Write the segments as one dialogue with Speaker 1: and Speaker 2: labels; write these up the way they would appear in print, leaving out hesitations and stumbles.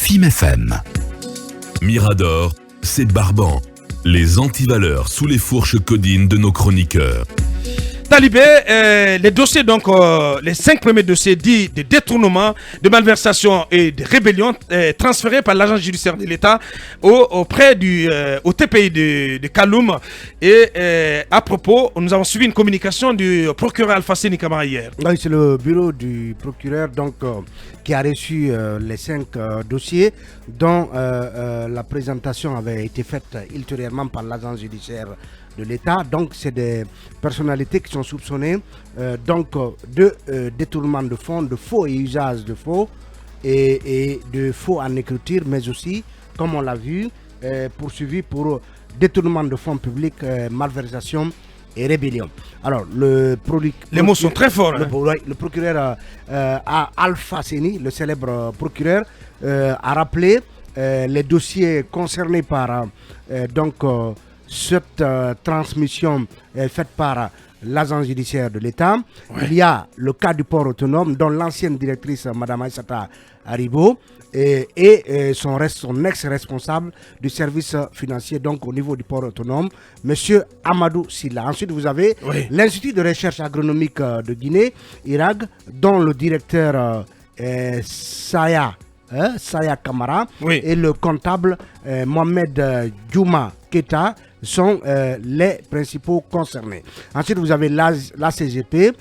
Speaker 1: FIM FM.
Speaker 2: Mirador, c'est Barban. Les antivaleurs sous les fourches codines de nos chroniqueurs.
Speaker 3: Talibé, les dossiers, donc les 5 premiers dossiers dits de détournement, de malversation et de rébellion transférés par l'agence judiciaire de l'État auprès au TPI de Kaloum. Et à propos, nous avons suivi une communication du procureur Alpha Séni Camara hier.
Speaker 4: Oui, c'est le bureau du procureur qui a reçu les 5 dossiers dont la présentation avait été faite ultérieurement par l'agence judiciaire de l'État. Donc c'est des personnalités qui sont soupçonnées de détournement de fonds, de faux et usage de faux et de faux en écriture, mais aussi, comme on l'a vu, poursuivi pour détournement de fonds publics, malversation et rébellion. Alors
Speaker 3: les mots sont très forts.
Speaker 4: Le procureur Alpha Séni, le célèbre procureur, a rappelé les dossiers concernés par cette transmission faite par l'agence judiciaire de l'État. Ouais. Il y a le cas du port autonome dont l'ancienne directrice, Mme Aïssata Haribo, et son ex-responsable du service financier donc au niveau du port autonome, M. Amadou Silla. Ensuite, vous avez l'Institut de recherche agronomique de Guinée, IRAG, dont le directeur Saya Kamara et le comptable Mohamed Djouma Keta sont les principaux concernés. Ensuite, vous avez la CGP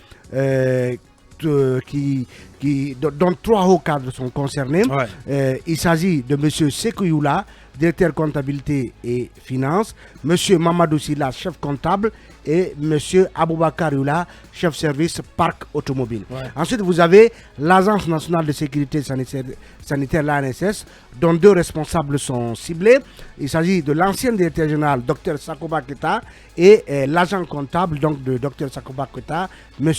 Speaker 4: dont 3 hauts cadres sont concernés. Il s'agit de M. Sekouyoula, directeur comptabilité et finances, M. Mamadou Silla, chef comptable, et M. Aboubakar Youla, chef service parc automobile. Ensuite, vous avez l'Agence nationale de sécurité sanitaire, l'ANSS, dont 2 responsables sont ciblés. Il s'agit de l'ancien directeur général, Dr Sakoba Keta, et l'agent comptable donc de Dr Sakoba Keta, M.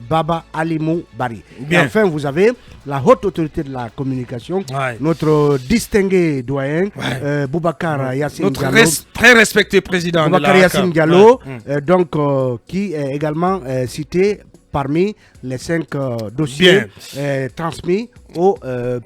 Speaker 4: Baba Alimou Bari. Et enfin, vous avez la haute autorité de la communication, notre distingué doyen, Boubacar Yassine Diallo.
Speaker 3: Très respecté président
Speaker 4: Boubacar Yassine Diallo, qui est également cité parmi les 5 dossiers transmis au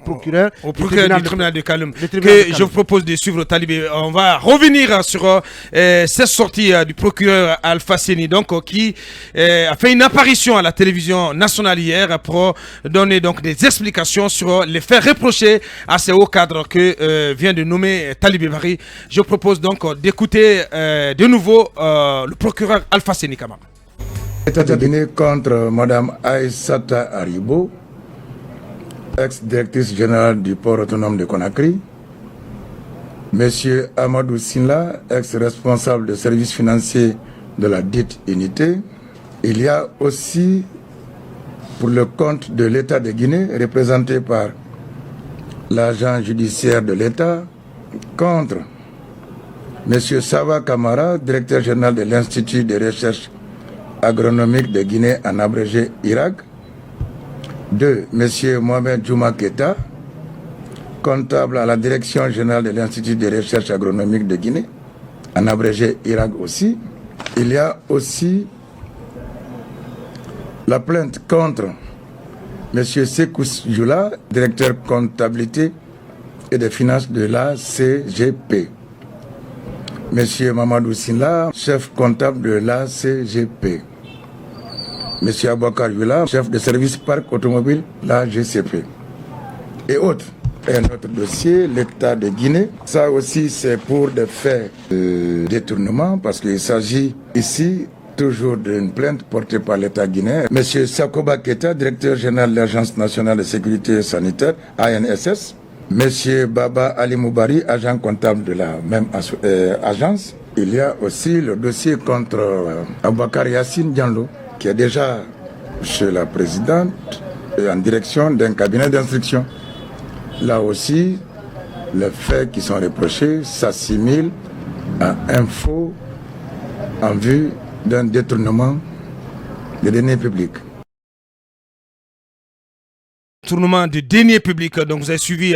Speaker 4: procureur
Speaker 3: du tribunal de Kaloum. Je vous propose de suivre Talibé. On va revenir sur cette sortie du procureur Alpha Séni, qui a fait une apparition à la télévision nationale hier pour donner donc des explications sur les faits reprochés à ces hauts cadres que vient de nommer Talibé Bari. Je propose donc d'écouter de nouveau le procureur Alpha Séni Camara.
Speaker 5: L'État de Guinée contre Mme Aïssata Haribo, ex-directrice générale du port autonome de Conakry, M. Amadou Silla, ex-responsable de services financiers de la dite unité. Il y a aussi, pour le compte de l'État de Guinée, représenté par l'agent judiciaire de l'État, contre M. Sawa Kamara, directeur général de l'Institut de recherche agronomique de Guinée, en abrégé IRAG. 2. M. Mohamed Djouma Keta, comptable à la direction générale de l'Institut de recherche agronomique de Guinée, en abrégé IRAG aussi. Il y a aussi la plainte contre M. Sekouyoula, directeur comptabilité et des finances de la CGP. M. Mamadou Silla, chef comptable de la CGP. M. Aboubakar Youla, chef de service parc automobile, la GCP. Et autres. Et notre dossier, l'État de Guinée, ça aussi c'est pour des faits de détournement, parce qu'il s'agit ici toujours d'une plainte portée par l'État guinéen. M. Sakoba Keta, directeur général de l'Agence nationale de sécurité sanitaire, ANSS. M. Baba Alimou Bari, agent comptable de la même agence. Il y a aussi le dossier contre Aboubakar Yassine Diallo, qui est déjà chez la présidente en direction d'un cabinet d'instruction. Là aussi, les faits qui sont reprochés s'assimilent à un faux en vue d'un détournement des deniers publics.
Speaker 3: détournement de deniers publics. Donc vous avez suivi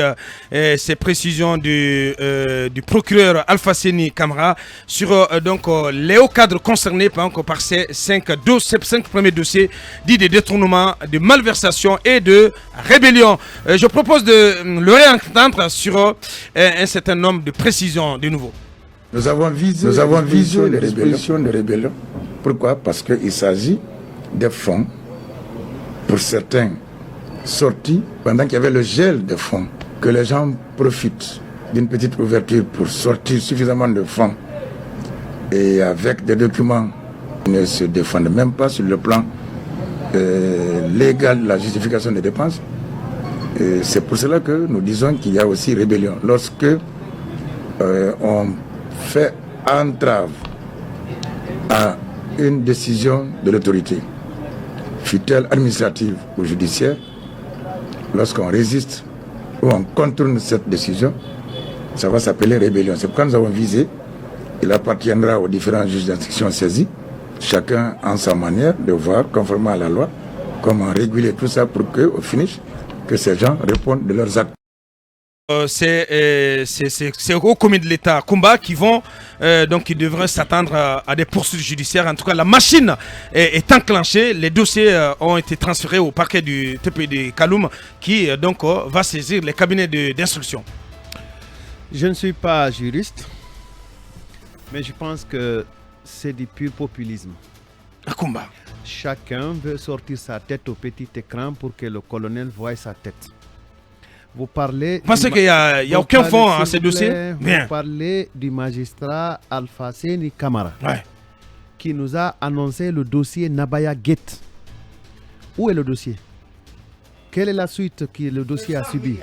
Speaker 3: ces précisions du procureur Alpha Séni Camara sur les hauts cadres concernés par ces 5 premiers dossiers dits de détournement, de malversation et de rébellion. Je propose de le réentendre sur un certain nombre de précisions de nouveau.
Speaker 5: Nous avons visé les rébellions de rébellion. Pourquoi? Parce qu'il s'agit des fonds, pour certains, sortis pendant qu'il y avait le gel des fonds. Que les gens profitent d'une petite ouverture pour sortir suffisamment de fonds et avec des documents qui ne se défendent même pas sur le plan légal de la justification des dépenses. C'est pour cela que nous disons qu'il y a aussi rébellion. Lorsque on fait entrave à une décision de l'autorité, fût-elle administrative ou judiciaire, lorsqu'on résiste ou on contourne cette décision, ça va s'appeler rébellion. C'est pourquoi nous avons visé, il appartiendra aux différents juges d'instruction saisis, chacun en sa manière de voir, conformément à la loi, comment réguler tout ça pour que, au finish, que ces gens répondent de leurs actes.
Speaker 3: C'est au commis de l'État Kumba qui vont qui devraient s'attendre à des poursuites judiciaires. En tout cas, la machine est enclenchée. Les dossiers ont été transférés au parquet du TPD Kaloum qui va saisir les cabinets d'instruction.
Speaker 1: Je ne suis pas juriste, mais je pense que c'est du pur populisme.
Speaker 3: À Kumba.
Speaker 1: Chacun veut sortir sa tête au petit écran pour que le colonel voie sa tête. Vous parlez...
Speaker 3: Vous pensez qu'il n'y a aucun fond à ces dossiers?
Speaker 1: Vous parlez du magistrat Alpha Séni Camara, qui nous a annoncé le dossier Nabaya Gate. Où est le dossier? Quelle est la suite que le dossier a subi?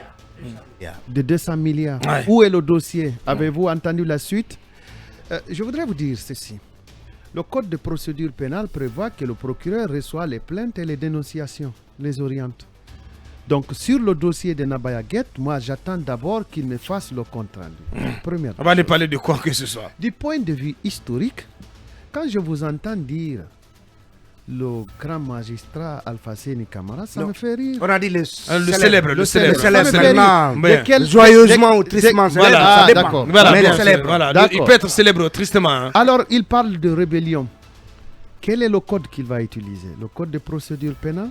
Speaker 1: De 200 milliards. Où est le dossier? Avez-vous entendu la suite? Je voudrais vous dire ceci. Le code de procédure pénale prévoit que le procureur reçoit les plaintes et les dénonciations, les oriente. Donc, sur le dossier de Nabaya Gate, moi, j'attends d'abord qu'il me fasse le compte rendu. Première
Speaker 3: On va aller parler de quoi que ce soit.
Speaker 1: Du point de vue historique, quand je vous entends dire le grand magistrat Alpha Séni Camara, ça me fait rire.
Speaker 4: On a dit le
Speaker 3: célèbre.
Speaker 4: Joyeusement ou tristement célèbre, ça dépend.
Speaker 3: Mais le célèbre. Il peut être célèbre tristement.
Speaker 1: Alors, il parle de rébellion. Quel est le code qu'il va utiliser? Le code de procédure pénale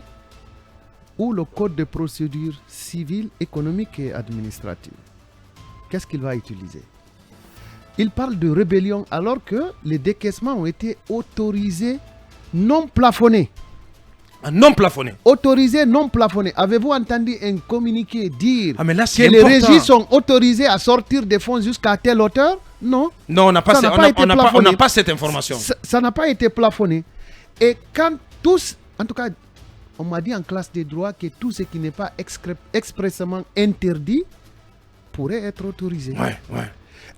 Speaker 1: ou le code de procédure civile, économique et administrative? Qu'est-ce qu'il va utiliser? Il parle de rébellion alors que les décaissements ont été autorisés non plafonnés.
Speaker 3: Non plafonné.
Speaker 1: Autorisés non plafonnés. Avez-vous entendu un communiqué dire
Speaker 3: que
Speaker 1: les régies sont autorisées à sortir des fonds jusqu'à telle hauteur? Non.
Speaker 3: Non, on n'a pas cette information.
Speaker 1: Ça n'a pas été plafonné. Et quand tous, en tout cas, on m'a dit en classe de droit que tout ce qui n'est pas expressément interdit pourrait être autorisé.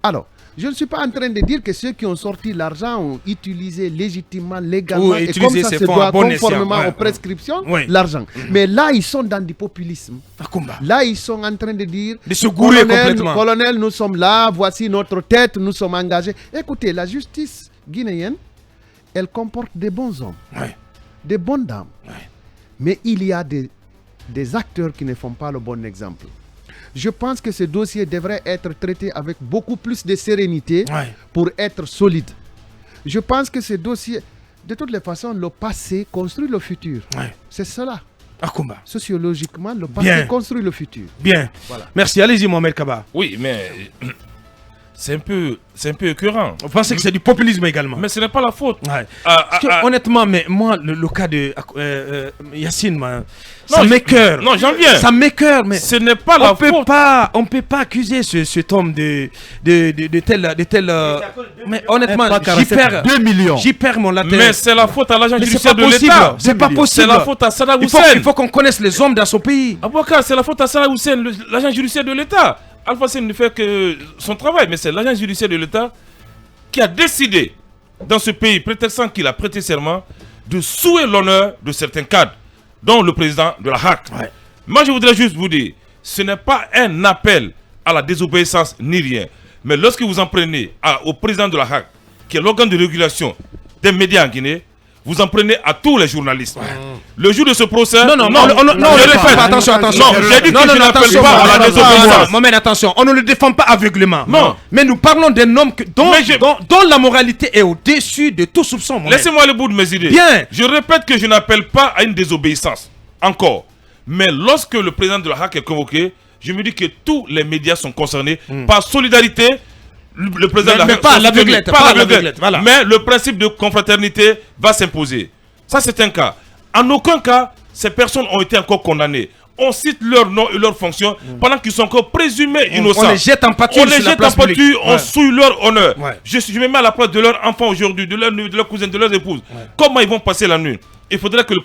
Speaker 1: Alors, je ne suis pas en train de dire que ceux qui ont sorti l'argent ont utilisé légitimement, légalement, et comme ça se doit conformément aux prescriptions, l'argent. Mais là, ils sont dans du populisme. Là, ils sont en train de dire,
Speaker 3: de se gourer complètement.
Speaker 1: Colonel, nous sommes là, voici notre tête, nous sommes engagés. Écoutez, la justice guinéenne, elle comporte des bons hommes, des bonnes dames. Mais il y a des acteurs qui ne font pas le bon exemple. Je pense que ce dossier devrait être traité avec beaucoup plus de sérénité pour être solide. Je pense que ce dossier, de toutes les façons, le passé construit le futur. C'est cela.
Speaker 3: Akumba.
Speaker 1: Sociologiquement, le passé construit le futur.
Speaker 3: Bien. Voilà. Merci. Allez-y, Mohamed Kaba.
Speaker 6: Oui, mais c'est un peu écœurant.
Speaker 3: Vous pensez que c'est du populisme également?
Speaker 6: Mais ce n'est pas la faute.
Speaker 3: Parce que, honnêtement, mais moi, le cas de Yacine, ça m'écoeure.
Speaker 6: Non, j'en viens.
Speaker 3: Ça m'écoeure, mais
Speaker 6: ce n'est pas la faute.
Speaker 3: On peut pas accuser cet homme de tel. Mais honnêtement, j'y perds
Speaker 6: 2 millions.
Speaker 3: J'y perds mon latin.
Speaker 6: Mais c'est la faute à l'agent judiciaire de l'État.
Speaker 3: C'est pas possible.
Speaker 6: C'est la faute à Salah Hussein.
Speaker 3: Il faut qu'on connaisse les hommes dans son pays.
Speaker 6: Abouakar, c'est la faute à Salah Hussein, l'agent judiciaire de l'État. Alpha Séni ne fait que son travail, mais c'est l'agent judiciaire de l'État qui a décidé, dans ce pays, prétextant qu'il a prêté serment, de souiller l'honneur de certains cadres, dont le président de la HAC. Moi, je voudrais juste vous dire, ce n'est pas un appel à la désobéissance ni rien. Mais lorsque vous en prenez au président de la HAC, qui est l'organe de régulation des médias en Guinée, vous en prenez à tous les journalistes. Le jour de ce procès...
Speaker 3: Non,
Speaker 6: je répète.
Speaker 3: Attention.
Speaker 6: Non, j'ai dit que je n'appelle pas à la désobéissance.
Speaker 3: Moment, attention, on ne le défend pas aveuglément.
Speaker 6: Non.
Speaker 3: Mais nous parlons d'un homme dont la moralité est au-dessus de tout soupçon.
Speaker 6: Laissez-moi le bout de mes idées.
Speaker 3: Bien.
Speaker 6: Je répète que je n'appelle pas à une désobéissance. Encore. Mais lorsque le président de la HAC est convoqué, je me dis que tous les médias sont concernés par solidarité. Le président de la HAC...
Speaker 3: pas à l'aveuglette. Voilà.
Speaker 6: Mais le principe de confraternité va s'imposer. Ça, c'est un cas. En aucun cas, ces personnes ont été encore condamnées. On cite leur nom et leur fonction pendant qu'ils sont encore présumés innocents.
Speaker 3: On les jette en pâture.
Speaker 6: On souille leur honneur. Je me mets à la place de leurs enfants aujourd'hui, de leurs cousins, de leurs épouses. Comment ils vont passer la nuit? Il faudrait que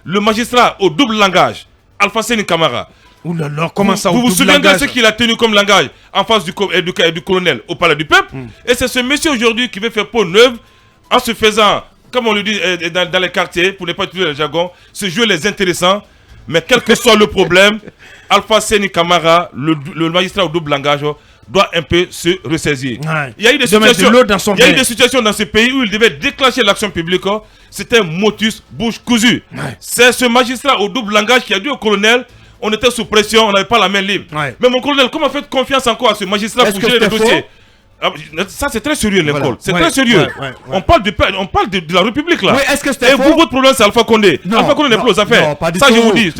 Speaker 6: le magistrat au double langage, Alpha Séni Camara,
Speaker 3: comment ça,
Speaker 6: vous vous souvenez de ce qu'il a tenu comme langage en face du colonel au palais du peuple? Et c'est ce monsieur aujourd'hui qui veut faire peau neuve en se faisant, comme on le dit dans les quartiers, pour ne pas utiliser le jargon, se jouer les intéressants. Mais quel que soit le problème, Alpha Séni Camara, le magistrat au double langage, doit un peu se ressaisir. Il y a eu des situations dans ce pays où il devait déclencher l'action publique. C'était un motus bouche cousue. C'est ce magistrat au double langage qui a dit au colonel: on était sous pression, on n'avait pas la main libre. Mais mon colonel, comment faites confiance encore à ce magistrat pour gérer le dossier? Ça, c'est très sérieux, l'école. C'est très sérieux. On parle de la République, là. Et vous, votre problème, c'est Alpha Condé. Alpha Condé n'est plus aux affaires. Ça, je vous dis.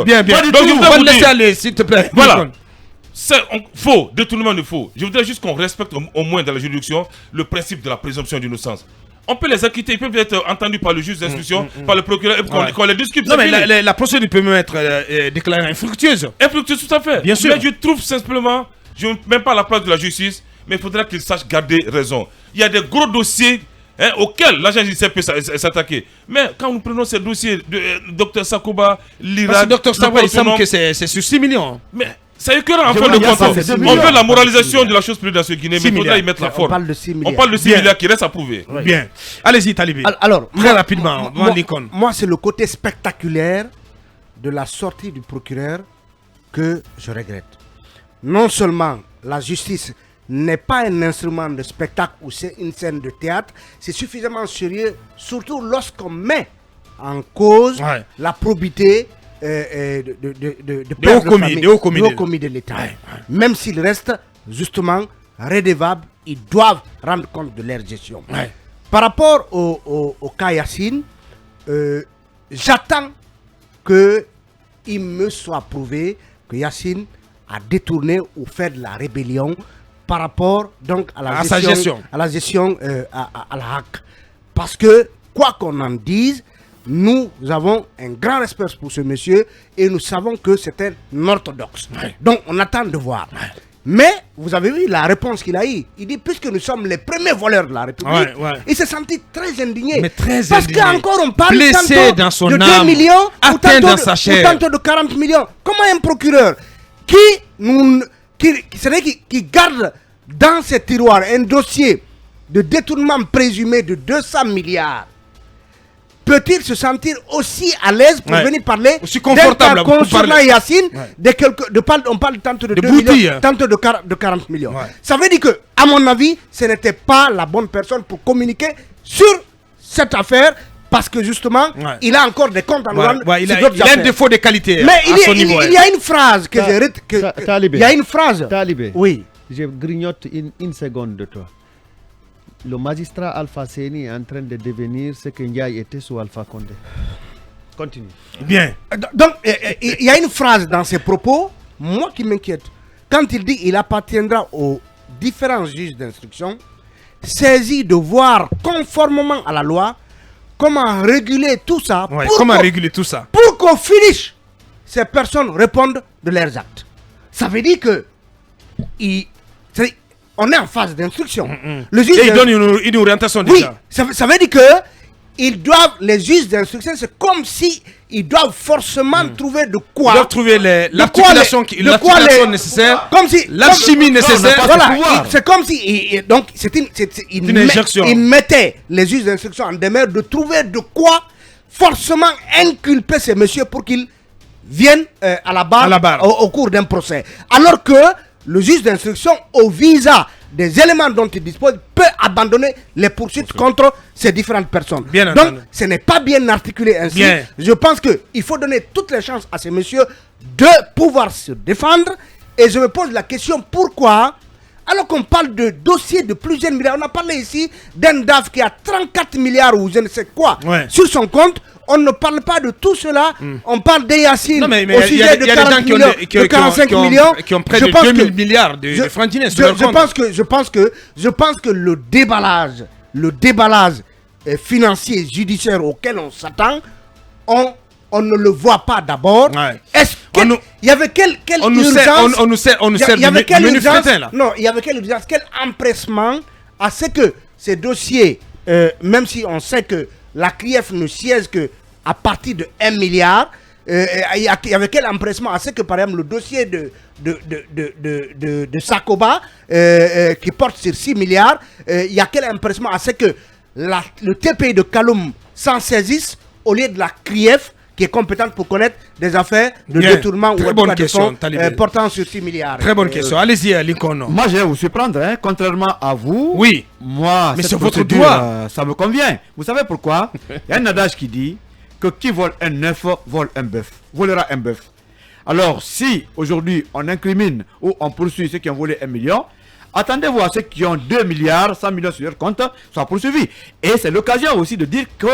Speaker 3: Bien. Donc, je vous laisser aller, s'il te plaît.
Speaker 6: Voilà. C'est faux, détournement de faux. Je voudrais juste qu'on respecte au moins dans la juridiction le principe de la présomption d'innocence. On peut les acquitter, ils peuvent être entendus par le juge d'instruction, par le procureur, et qu'on les discute.
Speaker 3: Non, mais la procédure peut même être déclarée infructueuse.
Speaker 6: Infructueuse, tout à fait.
Speaker 3: Bien sûr.
Speaker 6: Mais je trouve simplement, je ne mets même pas à la place de la justice, mais il faudra qu'ils sachent garder raison. Il y a des gros dossiers auxquels l'agent judiciaire peut s'attaquer. Mais quand nous prenons ces dossiers de Dr Sakouba, l'Irak...
Speaker 3: Dr Sakouba, il semble que c'est sur 6 millions.
Speaker 6: Mais c'est écœurant en fin de compte. On veut la moralisation de la chose plus dans ce Guinée, mais il faudra y mettre la forme.
Speaker 4: On parle de 6 milliards.
Speaker 6: On parle de 6 milliards qui reste à prouver.
Speaker 3: Bien. Allez-y, Talibé.
Speaker 4: Alors,
Speaker 3: très rapidement,
Speaker 4: moi, c'est le côté spectaculaire de la sortie du procureur que je regrette. Non seulement la justice n'est pas un instrument de spectacle ou c'est une scène de théâtre, c'est suffisamment sérieux, surtout lorsqu'on met en cause la probité de haut commis de l'État. Même s'ils restent justement redevables, ils doivent rendre compte de leur gestion. Par rapport au cas Yacine, j'attends qu'il me soit prouvé que Yacine a détourné ou fait de la rébellion par rapport donc à la gestion à la HAC. Parce que, quoi qu'on en dise, nous avons un grand respect pour ce monsieur et nous savons que c'est un orthodoxe. Donc on attend de voir. Mais vous avez vu la réponse qu'il a eue. Il dit, puisque nous sommes les premiers voleurs de la République, il s'est senti très indigné.
Speaker 3: Mais très
Speaker 4: parce qu'encore on parle
Speaker 3: blessé dans son
Speaker 4: de 2
Speaker 3: âme,
Speaker 4: millions
Speaker 3: atteint dans sa chair.
Speaker 4: ou tantôt de 40 millions. Comment un procureur qui garde dans ses tiroirs un dossier de détournement présumé de 200 milliards, peut-il se sentir aussi à l'aise pour venir parler
Speaker 3: aussi confortable
Speaker 4: concernant Yacine on parle tantôt de 2 millions, tantôt de 40 millions. Ça veut dire que, à mon avis, ce n'était pas la bonne personne pour communiquer sur cette affaire, parce que justement, il a encore des comptes en rendre.
Speaker 3: Il a un défaut de qualité.
Speaker 4: Mais
Speaker 3: à son niveau,
Speaker 4: il y a une phrase que j'ai...
Speaker 1: Talibé.
Speaker 4: Il y a une phrase.
Speaker 1: Talibé.
Speaker 4: Oui.
Speaker 1: Je grignote une seconde de toi. Le magistrat Alpha Séni est en train de devenir ce que Ndiaye était sous Alpha Condé. Continue.
Speaker 3: Bien.
Speaker 4: Donc, il y a une phrase dans ses propos, moi qui m'inquiète. Quand il dit qu'il appartiendra aux différents juges d'instruction, saisis de voir conformément à la loi comment réguler tout ça. Pour qu'au finish, ces personnes répondent de leurs actes. Ça veut dire que on est en phase d'instruction. Le juge
Speaker 3: il donne une orientation déjà.
Speaker 4: Oui, ça veut dire que les juges d'instruction, c'est comme si ils doivent forcément trouver de quoi.
Speaker 3: Ils doivent trouver l'articulation nécessaire,
Speaker 4: comme si
Speaker 3: l'alchimie nécessaire.
Speaker 4: Voilà, c'est comme si donc c'est une injection. Ils mettaient les juges d'instruction en demeure de trouver de quoi forcément inculper ces messieurs pour qu'ils viennent à la barre, au cours d'un procès. Alors que le juge d'instruction, au visa des éléments dont il dispose, peut abandonner les poursuites contre ces différentes personnes.
Speaker 3: Bien
Speaker 4: Donc,
Speaker 3: entendu.
Speaker 4: ce n'est pas bien articulé ainsi.
Speaker 3: Bien.
Speaker 4: Je pense qu'il faut donner toutes les chances à ces messieurs de pouvoir se défendre. Et je me pose la question, pourquoi, alors qu'on parle de dossiers de plusieurs milliards, on a parlé ici d'un DAF qui a 34 milliards ou je ne sais quoi sur son compte, on ne parle pas de tout cela, on parle des Yacine au sujet de 40 millions, de 45 millions,
Speaker 3: qui ont près de 2000 milliards de francs guinéens sur leur compte.
Speaker 4: Je pense que le déballage financier, judiciaire auquel on s'attend, on ne le voit pas d'abord.
Speaker 3: Ouais.
Speaker 4: Est-ce qu'il y avait quelle urgence?
Speaker 3: On nous sert
Speaker 4: Il y avait
Speaker 3: du
Speaker 4: quelle
Speaker 3: menu
Speaker 4: urgence?
Speaker 3: fretin, là.
Speaker 4: Non, il y avait quelle urgence, quel empressement à ce que ces dossiers, même si on sait que la CRIEF ne siège que à partir de 1 milliard, il y avait quel empressement à ce que, par exemple, le dossier de Sakoba, qui porte sur 6 milliards, il y a quel empressement à ce que le TPI de Kaloum s'en saisisse au lieu de la CRIEF, qui est compétente pour connaître des affaires de détournement ou de fonds portant sur 6 milliards.
Speaker 3: Très bonne question. Allez-y, Lincoln.
Speaker 7: Moi, je vais vous surprendre, hein. Contrairement à vous.
Speaker 3: Oui.
Speaker 7: Moi,
Speaker 3: mais
Speaker 7: cette
Speaker 3: c'est votre
Speaker 7: procédure,
Speaker 3: droit.
Speaker 7: Ça me convient. Vous savez pourquoi? Il y a un adage qui dit que qui vole un œuf vole un bœuf. Volera un bœuf. Alors, si aujourd'hui on incrimine ou on poursuit ceux qui ont volé 1 million, attendez-vous à ceux qui ont 2 milliards, 100 millions sur leur compte, soient poursuivis. Et c'est l'occasion aussi de dire que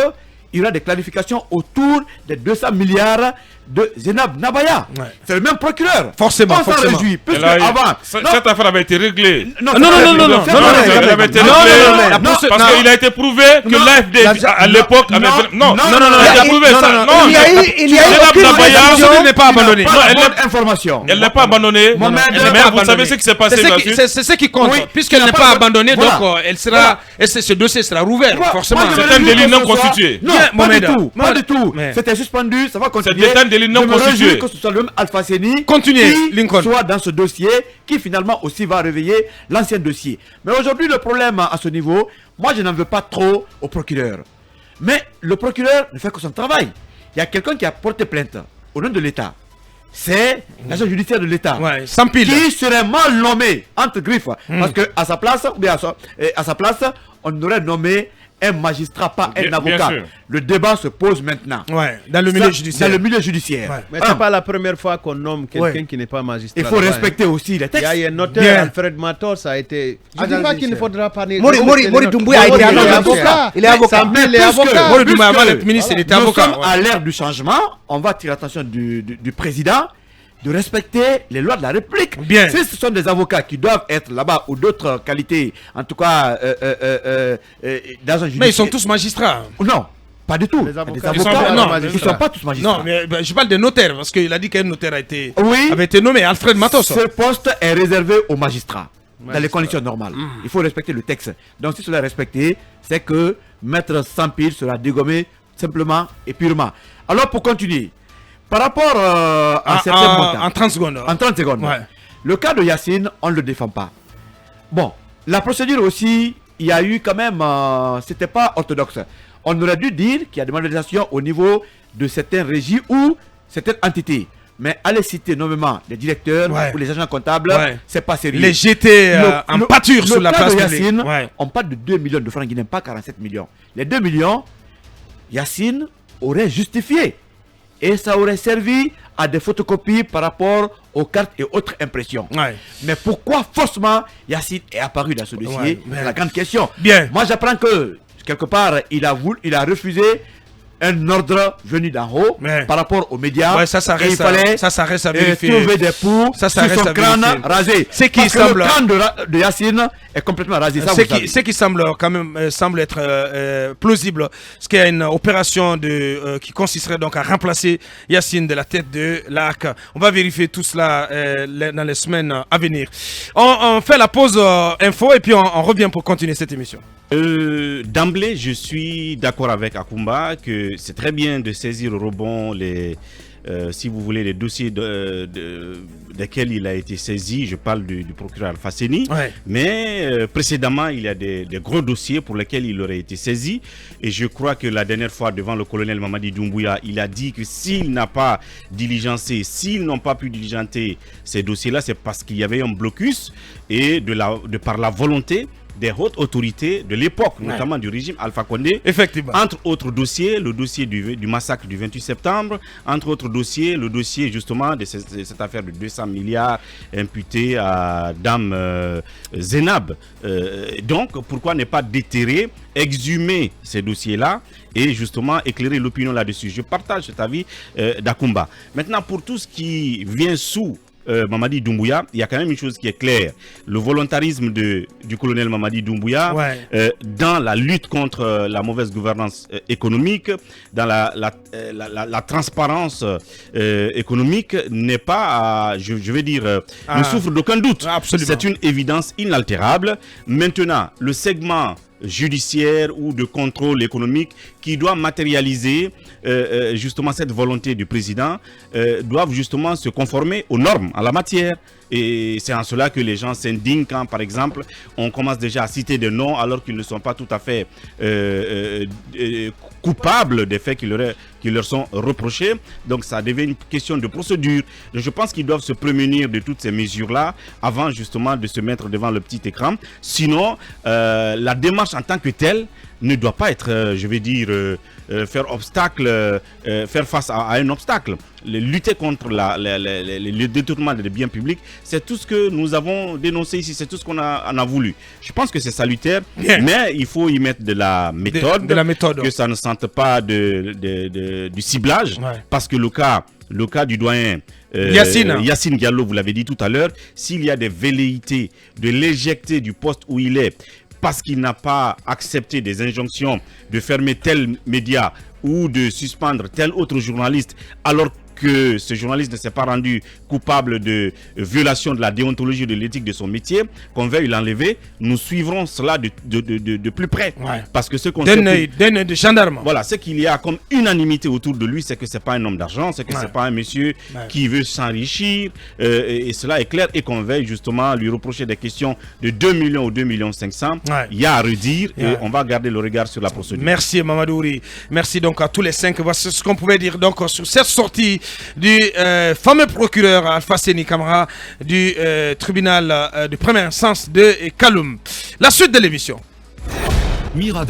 Speaker 7: il y aura des clarifications autour des 200 milliards de Zenab Nabaya.
Speaker 3: Ouais.
Speaker 7: C'est le même procureur.
Speaker 3: Forcément,
Speaker 7: On s'en réjouit. Puisque avant...
Speaker 6: Cette affaire avait été réglée.
Speaker 7: Non,
Speaker 6: Elle avait été réglée. Parce qu'il a été prouvé que l'AFD à l'époque avait... Non, il a prouvé ça. Non,
Speaker 4: il y a
Speaker 3: elle n'est pas abandonnée.
Speaker 7: Non, elle n'est information.
Speaker 6: Elle n'est pas abandonnée. Mais vous savez ce qui s'est passé là-dessus?
Speaker 3: C'est ce qui compte. Puisqu'elle n'est pas abandonnée, donc ce dossier sera rouvert, forcément.
Speaker 6: C'est un délit non constitué.
Speaker 7: Non, pas du tout. C'était suspendu, ça va continuer.
Speaker 6: C'est un délit non constitué.
Speaker 7: Que ce soit le même Alpha Séni
Speaker 3: qui
Speaker 7: soit dans ce dossier, qui finalement aussi va réveiller l'ancien dossier. Mais aujourd'hui, le problème à ce niveau, moi je n'en veux pas trop au procureur. Mais le procureur ne fait que son travail. Il y a quelqu'un qui a porté plainte au nom de l'État. C'est l'agent judiciaire de l'État,
Speaker 3: sans pile,
Speaker 7: qui serait mal nommé entre griffes. Parce qu'à sa place, ou bien à sa place, on aurait nommé un magistrat, pas un avocat. Le débat se pose maintenant.
Speaker 3: Dans le milieu judiciaire.
Speaker 7: Dans le milieu judiciaire.
Speaker 1: Mais c'est pas la première fois qu'on nomme quelqu'un qui n'est pas magistrat.
Speaker 7: Il faut respecter aussi les textes.
Speaker 1: Il y a un notaire, Alfred Mator, ça a été... Je ne dis pas qu'il ne faudra pas...
Speaker 4: Mori Doumbouya a été avocat. Il est avocat.
Speaker 3: Mori Doumbouya, avant d'être ministre, il était avocat.
Speaker 7: Nous sommes à l'ère du changement. On va attirer l'attention du président de respecter les lois de la République.
Speaker 3: Bien.
Speaker 7: Si ce sont des avocats qui doivent être là-bas ou d'autres qualités, en tout cas dans un judiciaire.
Speaker 3: Mais ils sont tous magistrats.
Speaker 7: Non, pas du tout. Les
Speaker 3: avocats,
Speaker 7: ils ne sont pas tous magistrats.
Speaker 3: Non, mais je parle des notaires, parce qu'il a dit qu'un notaire avait été nommé, Alfred Matos.
Speaker 7: Ce poste est réservé aux magistrats, dans les conditions normales. Il faut respecter le texte. Donc si cela est respecté, c'est que Maître Sampil sera dégommé simplement et purement. Alors pour continuer, par rapport à certains montants.
Speaker 3: En 30 secondes.
Speaker 7: En 30 secondes. Le cas de Yacine, on ne le défend pas. Bon, la procédure aussi, il y a eu quand même... c'était pas orthodoxe. On aurait dû dire qu'il y a des malversations au niveau de certaines régies ou certaines entités. Mais aller citer nommément les directeurs ou les agents comptables, c'est pas sérieux.
Speaker 3: Les jeter en pâture sur la place publique.
Speaker 7: Yacine, on parle de 2 millions de francs guinéens, pas 47 millions. Les 2 millions, Yacine aurait justifié. Et ça aurait servi à des photocopies par rapport aux cartes et autres impressions. Mais pourquoi forcément Yacine est apparu dans ce dossier? C'est la grande question. Moi j'apprends que quelque part il a refusé un ordre venu d'en haut par rapport aux médias.
Speaker 3: Ça reste à vérifier.
Speaker 7: Trouver des poux sur son crâne rasé.
Speaker 3: Ce qui
Speaker 7: Parce que le crâne de Yacine est complètement rasé.
Speaker 3: Ce qui semble quand même être plausible, c'est qu'il y a une opération qui consisterait donc à remplacer Yacine de la tête de l'ARC. On va vérifier tout cela dans les semaines à venir. On fait la pause info et puis on revient pour continuer cette émission.
Speaker 8: D'emblée, je suis d'accord avec Akumba que c'est très bien de saisir au rebond si vous voulez, les dossiers desquels il a été saisi. Je parle du procureur Alpha Séni. Mais précédemment, il y a des gros dossiers pour lesquels il aurait été saisi. Et je crois que la dernière fois, devant le colonel Mamadi Doumbouya, il a dit que s'il n'a pas diligencé, s'ils n'ont pas pu diligenter ces dossiers-là, c'est parce qu'il y avait un blocus et par la volonté des hautes autorités de l'époque, notamment du régime Alpha Condé.
Speaker 3: Effectivement.
Speaker 8: Entre autres dossiers, le dossier du massacre du 28 septembre, entre autres dossiers, le dossier justement de cette affaire de 200 milliards imputée à Dame Zénab. Donc, pourquoi ne pas déterrer, exhumer ces dossiers-là et justement éclairer l'opinion là-dessus? Je partage cet avis d'Akumba. Maintenant, pour tout ce qui vient sous Mamadi Doumbouya, il y a quand même une chose qui est claire. Le volontarisme du colonel Mamadi Doumbouya dans la lutte contre la mauvaise gouvernance économique, dans la transparence économique n'est pas, je vais dire, ne souffre d'aucun doute. C'est une évidence inaltérable. Maintenant, le segment judiciaire ou de contrôle économique qui doit matérialiser justement cette volonté du président doivent justement se conformer aux normes en la matière. Et c'est en cela que les gens s'indignent quand, par exemple, on commence déjà à citer des noms alors qu'ils ne sont pas tout à fait coupables des faits qui leur sont reprochés. Donc ça devient une question de procédure. Donc, je pense qu'ils doivent se prémunir de toutes ces mesures-là avant justement de se mettre devant le petit écran. Sinon, la démarche en tant que telle ne doit pas être, je vais dire, faire face à un obstacle. Lutter contre le détournement des biens publics, c'est tout ce que nous avons dénoncé ici, c'est tout ce qu'on a voulu. Je pense que c'est salutaire, mais il faut y mettre de la méthode, que ça ne sente pas du ciblage, parce que le cas du doyen Yacine Diallo, vous l'avez dit tout à l'heure, s'il y a des velléités de l'éjecter du poste où il est, parce qu'il n'a pas accepté des injonctions de fermer tel média ou de suspendre tel autre journaliste, alors que ce journaliste ne s'est pas rendu coupable de violation de la déontologie de l'éthique de son métier, qu'on veuille l'enlever, nous suivrons cela de plus près. Parce que ce qu'on
Speaker 3: d'un œil de gendarme.
Speaker 8: Voilà, ce qu'il y a comme unanimité autour de lui, c'est que c'est pas un homme d'argent, c'est que c'est pas un monsieur qui veut s'enrichir, et cela est clair, et qu'on veuille justement lui reprocher des questions de 2 millions ou 2 millions 500. Il y a à redire, et on va garder le regard sur la procédure.
Speaker 3: Merci Mamadouri. Merci donc à tous les 5. Voici ce qu'on pouvait dire donc sur cette sortie du fameux procureur Alpha Séni Camara du tribunal de première instance de Kaloum. La suite de l'émission.
Speaker 2: Mirador.